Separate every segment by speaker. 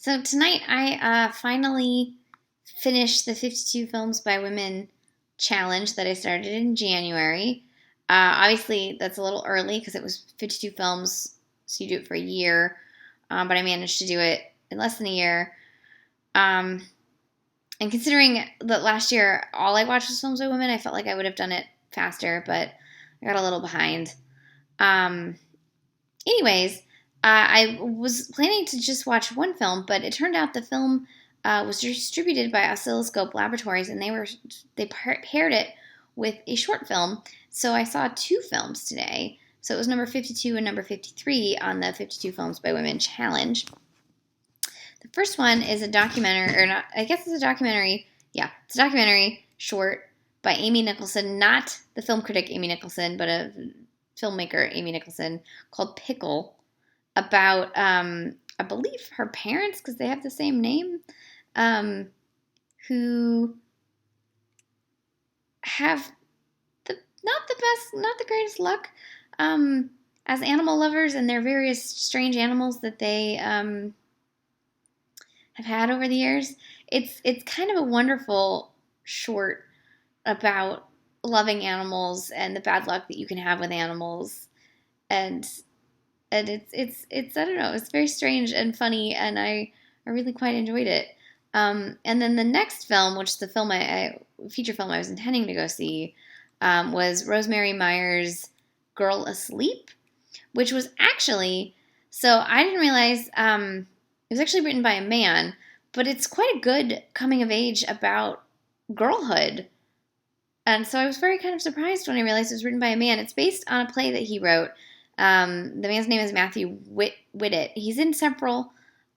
Speaker 1: So tonight I finally finished the 52 Films by Women challenge that I started in January. Obviously, that's a little early because it was 52 films, so you do it for a year. But I managed to do it in less than a year. Um, and considering that last year all I watched was films by women, I felt like I would have done it faster, but I got a little behind. Um, Anyways, I was planning to just watch one film, but it turned out the film was distributed by Oscilloscope Laboratories, and they paired it with a short film. So I saw two films today. So it was number 52 and number 53 on the 52 Films by Women challenge. The first one is a documentary, or not? I guess it's a documentary. Yeah, it's a documentary short by Amy Nicholson, not the film critic Amy Nicholson, but a filmmaker Amy Nicholson, called Pickle, about I believe her parents, because they have the same name, who have not the best, not the greatest luck as animal lovers, and their various strange animals that they have had over the years. It's kind of a wonderful short about loving animals and the bad luck that you can have with animals, and it's I don't know, it's very strange and funny, and I really quite enjoyed it. And then the next film, which is the film feature film I was intending to go see, was Rosemary Myers' Girl Asleep, which was actually, so I didn't realize it was actually written by a man, but it's quite a good coming of age about girlhood. And so I was very kind of surprised when I realized it was written by a man. It's based on a play that he wrote. The man's name is Matthew Whitted. He's in several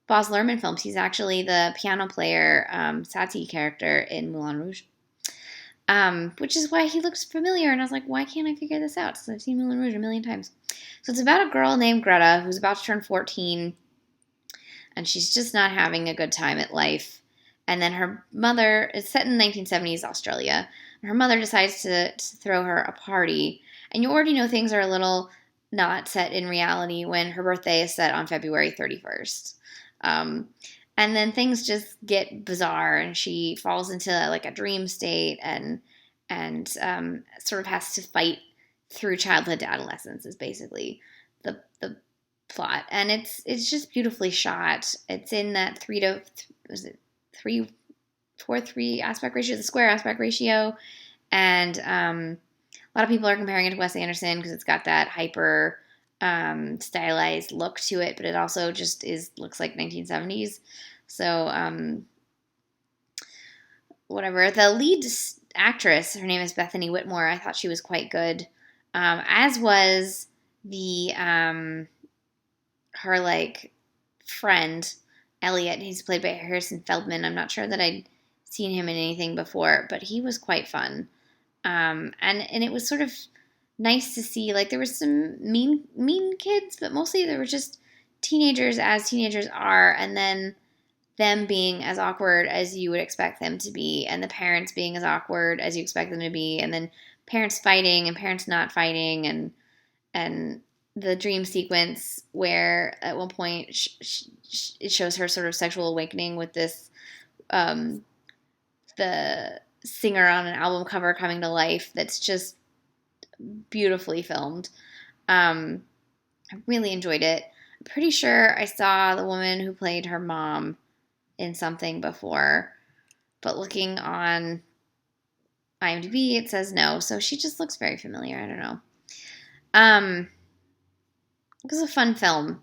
Speaker 1: Baz Luhrmann films. He's actually the piano player, Satie character in Moulin Rouge, which is why he looks familiar. And I was like, why can't I figure this out? Because I've seen Moulin Rouge a million times. So it's about a girl named Greta who's about to turn 14, and she's just not having a good time at life. And then her mother, it's set in the 1970s Australia, and her mother decides to throw her a party. And you already know things are a little not set in reality when her birthday is set on February 31st. And then things just get bizarre, and she falls into like a dream state, and sort of has to fight through childhood to adolescence is basically the plot. And it's just beautifully shot. It's in that 3:3 aspect ratio, the square aspect ratio, and a lot of people are comparing it to Wes Anderson because it's got that hyper stylized look to it, but it also just looks like 1970s. So whatever. The lead actress, her name is Bethany Whitmore. I thought she was quite good, as was the her like friend Elliot. He's played by Harrison Feldman. I'm not sure that I'd seen him in anything before, but he was quite fun. And it was sort of nice to see, like, there was some mean kids, but mostly there were just teenagers as teenagers are, and then them being as awkward as you would expect them to be, and the parents being as awkward as you expect them to be, and then parents fighting and parents not fighting, and the dream sequence where at one point it shows her sort of sexual awakening with this the singer on an album cover coming to life. That's just beautifully filmed. I really enjoyed it. I'm pretty sure I saw the woman who played her mom in something before, but looking on IMDb, it says no, so she just looks very familiar. I don't know. It was a fun film.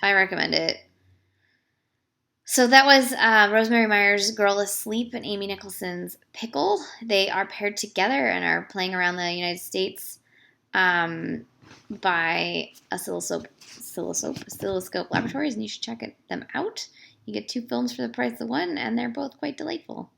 Speaker 1: I recommend it. So that was Rosemary Myers' Girl Asleep and Amy Nicholson's Pickle. They are paired together and are playing around the United States by Oscilloscope Laboratories, and you should check them out. You get two films for the price of one, and they're both quite delightful.